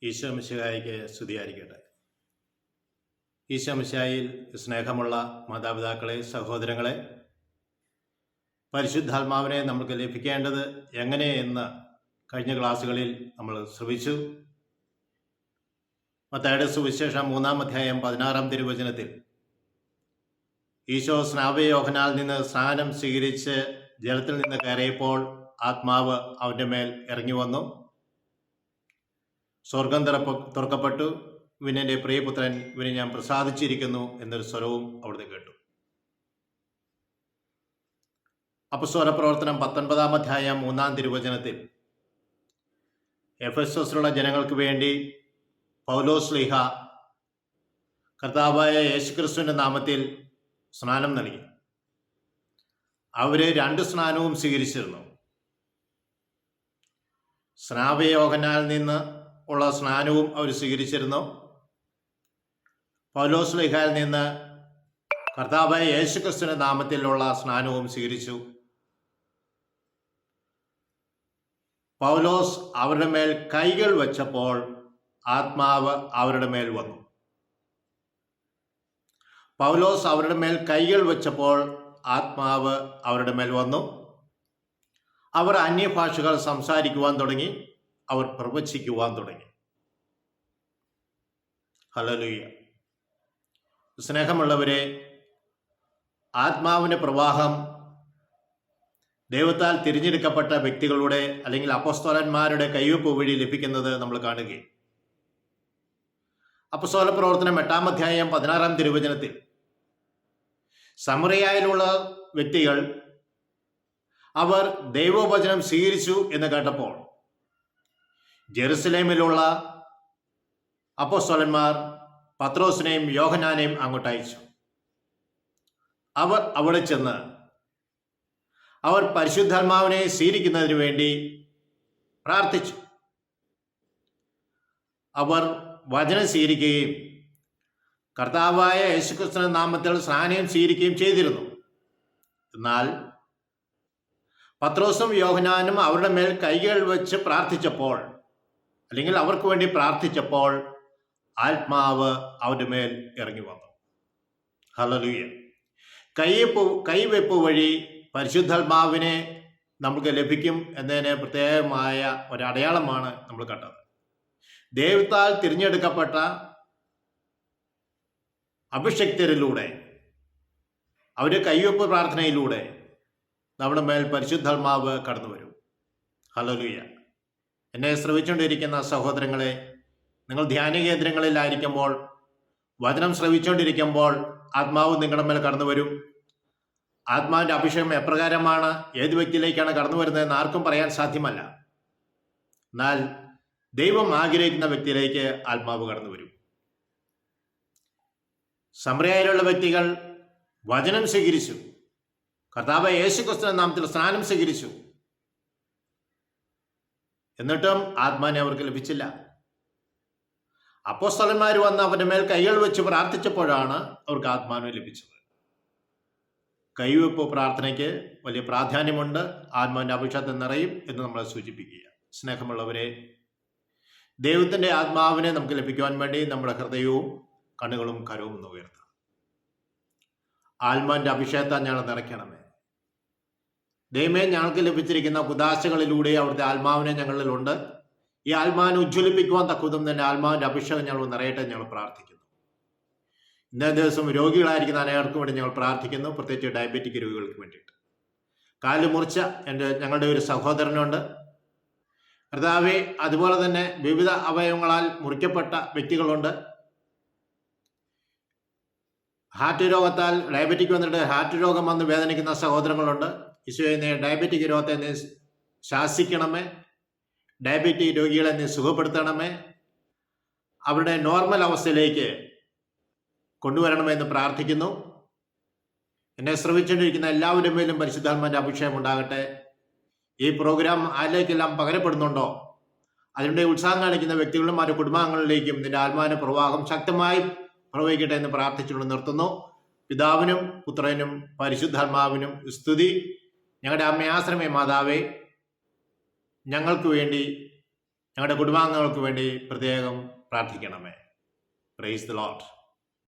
ഈശോ മിശിഹായിക്ക് സ്തുതിയായിരിക്കട്ടെ. ഈശോ മിശിഹായിൽ സ്നേഹമുള്ള മാതാപിതാക്കളെ, സഹോദരങ്ങളെ, പരിശുദ്ധാത്മാവിനെ നമുക്ക് ലഭിക്കേണ്ടത് എങ്ങനെയെന്ന് കഴിഞ്ഞ ക്ലാസ്സുകളിൽ നമ്മൾ ശ്രമിച്ചു. മത്തായിയുടെ സുവിശേഷം 3-ാം അധ്യായം 16-ാം തിരുവചനത്തിൽ ഈശോ സ്നാപയോഹനാൽ നിന്ന് സ്നാനം സ്വീകരിച്ച് ജലത്തിൽ നിന്ന് കയറിയപ്പോൾ ആത്മാവ് അവൻ്റെ മേൽ ഇറങ്ങി വന്നു. സ്വർഗം തുറക്കപ്പെട്ടു. ഇവനെൻ്റെ പ്രിയപുത്രൻ, ഇവനെ ഞാൻ പ്രസാദിച്ചിരിക്കുന്നു എന്നൊരു സ്വരവും അവിടുന്ന് കേട്ടു. അപ്പസ്തോല പ്രവർത്തനം 19-ാം അധ്യായം 3-ാം തിരുവചനത്തിൽ എഫെസസിലുള്ള ജനങ്ങൾക്ക് വേണ്ടി പൗലോസ് ശ്ലീഹ കർത്താവായ യേശുക്രിസ്തുവിൻ്റെ നാമത്തിൽ സ്നാനം നൽകി. അവർ 2 സ്നാനവും സ്വീകരിച്ചിരുന്നു. സ്നാപയോഹനാൽ നിന്ന് ഉള്ള സ്നാനവും അവർ സ്വീകരിച്ചിരുന്നു. പൗലോസ് ശ്ലീഹായിൽ നിന്ന് കർത്താവായ യേശുക്രിസ്തുവിന്റെ നാമത്തിലുള്ള സ്നാനവും സ്വീകരിച്ചു. പൗലോസ് അവരുടെ മേൽ കൈകൾ വച്ചപ്പോൾ ആത്മാവ് അവരുടെ മേൽ വന്നു. പൗലോസ് അവരുടെ മേൽ കൈകൾ വച്ചപ്പോൾ ആത്മാവ് അവരുടെ മേൽ വന്നു. അവർ അന്യഭാഷകൾ സംസാരിക്കുവാൻ തുടങ്ങി. അവർ പ്രവചിക്കുവാൻ തുടങ്ങി. ഹല്ലേലൂയ. സ്നേഹമുള്ളവരെ, ആത്മാവിൻ്റെ പ്രവാഹം ദൈവത്താൽ തിരഞ്ഞെടുക്കപ്പെട്ട വ്യക്തികളുടെ അല്ലെങ്കിൽ അപ്പോസ്തലന്മാരുടെ കയ്യൊപ്പ് വഴി ലഭിക്കുന്നത് നമ്മൾ കാണുകയും, അപ്പോസ്തല പ്രവർത്തനം 8-ാം അധ്യായം 16-ാം തിരുവചനത്തിൽ സമറിയയിലുള്ള വ്യക്തികൾ അവർ ദൈവവചനം സ്വീകരിച്ചു എന്ന് കേട്ടപ്പോൾ ജെറുസലേമിലുള്ള അപ്പോസ്തലന്മാർ പത്രോസിനെയും യോഹന്നാനെയും അങ്ങോട്ട് അയച്ചു. അവർ അവിടെ ചെന്ന് അവർ പരിശുദ്ധാത്മാവിനെ സ്വീകരിക്കുന്നതിന് വേണ്ടി പ്രാർത്ഥിച്ചു. അവർ വചനം സ്വീകരിക്കുകയും കർത്താവായ യേശുക്രിസ്തുവിന്റെ നാമത്തിൽ സ്നാനം സ്വീകരിക്കുകയും ചെയ്തിരുന്നു. എന്നാൽ പത്രോസും യോഹന്നാനും അവരുടെ മേൽ കൈകൾ വെച്ച് പ്രാർത്ഥിച്ചപ്പോൾ, അല്ലെങ്കിൽ അവർക്ക് വേണ്ടി പ്രാർത്ഥിച്ചപ്പോൾ, ആത്മാവ് അവരുടെ മേൽ ഇറങ്ങി വന്നു. ഹല്ലേലൂയ. കൈവെപ്പ് വഴി പരിശുദ്ധാത്മാവിനെ നമുക്ക് ലഭിക്കും എന്നതിന് പ്രത്യേകമായ ഒരടയാളമാണ് നമ്മൾ കണ്ടത്. ദൈവത്താൽ തിരഞ്ഞെടുക്കപ്പെട്ട അഭിഷിക്തരിലൂടെ, അവരുടെ കൈവെപ്പ് പ്രാർത്ഥനയിലൂടെ നമ്മുടെ മേൽ പരിശുദ്ധാത്മാവ് കടന്നു വരും. ഹല്ലേലൂയ. എന്നെ ശ്രവിച്ചുകൊണ്ടിരിക്കുന്ന സഹോദരങ്ങളെ, നിങ്ങൾ ധ്യാന കേന്ദ്രങ്ങളിലായിരിക്കുമ്പോൾ, വചനം ശ്രവിച്ചുകൊണ്ടിരിക്കുമ്പോൾ ആത്മാവ് നിങ്ങളുടെ മേൽ കടന്നു വരും. ആത്മാവിൻ്റെ അഭിഷേകം എപ്രകാരമാണ്, ഏത് വ്യക്തിയിലേക്കാണ് കടന്നു വരുന്നതെന്ന് ആർക്കും പറയാൻ സാധ്യമല്ല. എന്നാൽ ദൈവം ആഗ്രഹിക്കുന്ന വ്യക്തിയിലേക്ക് ആത്മാവ് കടന്നു വരും. സമറിയയിലുള്ള വ്യക്തികൾ വചനം സ്വീകരിച്ചു. കർത്താവ് യേശുക്രിസ്തുവിന്റെ നാമത്തിൽ സ്നാനം സ്വീകരിച്ചു. എന്നിട്ടും ആത്മാവിനെ അവർക്ക് ലഭിച്ചില്ല. അപ്പോസ്തലന്മാർ വന്ന് അവരുടെ മേൽ കൈകൾ വെച്ച് പ്രാർത്ഥിച്ചപ്പോഴാണ് അവർക്ക് ആത്മാവിനെ ലഭിച്ചത്. കൈവെപ്പ് പ്രാർത്ഥനയ്ക്ക് വലിയ പ്രാധാന്യമുണ്ട്. ആത്മാവിന്റെ അഭിഷേകത്തിൽ നിറയും എന്ന് നമ്മളെ സൂചിപ്പിക്കുക. സ്നേഹമുള്ളവരെ, ദൈവത്തിന്റെ ആത്മാവിനെ നമുക്ക് ലഭിക്കുവാൻ വേണ്ടി നമ്മുടെ ഹൃദയവും കണ്ണുകളും കരവും ഒന്ന് ഉയർത്താം. ആത്മാവിന്റെ അഭിഷേകത്താൽ ഞങ്ങൾ നിറയ്ക്കണമേ. ദൈവമേ, ഞങ്ങൾക്ക് ലഭിച്ചിരിക്കുന്ന കുദാശകളിലൂടെ അവിടുത്തെ ആത്മാവിനെ ഞങ്ങളിലുണ്ട്. ഈ ആത്മാവിനെ ഉജ്ജ്വലിപ്പിക്കുവാൻ തക്കതും തന്നെ ആത്മാവിന്റെ അഭിഷേകം ഞങ്ങൾ നിറയട്ടെ ഞങ്ങൾ പ്രാർത്ഥിക്കുന്നു. ഇന്നേ ദിവസം രോഗികളായിരിക്കുന്ന അനേകർക്കും വേണ്ടി ഞങ്ങൾ പ്രാർത്ഥിക്കുന്നു. പ്രത്യേകിച്ച് ഡയബറ്റിക് രോഗികൾക്ക് വേണ്ടിയിട്ട്. കാല് മുറിച്ച ഞങ്ങളുടെ ഒരു സഹോദരനുണ്ട് കർത്താവേ. അതുപോലെ തന്നെ വിവിധ അവയവങ്ങളാൽ മുറിക്കപ്പെട്ട വ്യക്തികളുണ്ട്. ഹാർട്ട് രോഗത്താൽ ഡയബറ്റിക് വന്നിട്ട് ഹാർട്ട് രോഗം വന്ന് വേദനിക്കുന്ന സഹോദരങ്ങളുണ്ട്. ഈശോയെ, ഡയബറ്റിക് രോഗത്തെ നീ ശാസിക്കണമേ. ഡയബറ്റിക് രോഗികളെ നീ സുഖപ്പെടുത്തണമേ. അവരുടെ നോർമൽ അവസ്ഥയിലേക്ക് കൊണ്ടുവരണമെന്ന് പ്രാർത്ഥിക്കുന്നു. എന്നെ ശ്രമിച്ചുകൊണ്ടിരിക്കുന്ന എല്ലാവരുടെ മേലും പരിശുദ്ധാത്മാവിന്റെ അഭിഷേകം ഉണ്ടാകട്ടെ. ഈ പ്രോഗ്രാം ആരിലേക്കെല്ലാം പകരപ്പെടുന്നുണ്ടോ അതിൻ്റെ ഉത്സാഹം കാണിക്കുന്ന വ്യക്തികളും അവരുടെ കുടുംബാംഗങ്ങളിലേക്കും നിന്റെ ആത്മാവിന്റെ പ്രവാഹം ശക്തമായി പ്രവഹിക്കട്ടെ എന്ന് പ്രാർത്ഥിച്ചുകൊണ്ട് നിർത്തുന്നു. പിതാവിനും പുത്രനും പരിശുദ്ധാത്മാവിനും സ്തുതി. ഞങ്ങളുടെ അമ്മയാശ്രമേ മാതാവേ, ഞങ്ങൾക്ക് വേണ്ടി ഞങ്ങളുടെ കുടുംബാംഗങ്ങൾക്ക് വേണ്ടി പ്രത്യേകം പ്രാർത്ഥിക്കണമേ. Praise the Lord.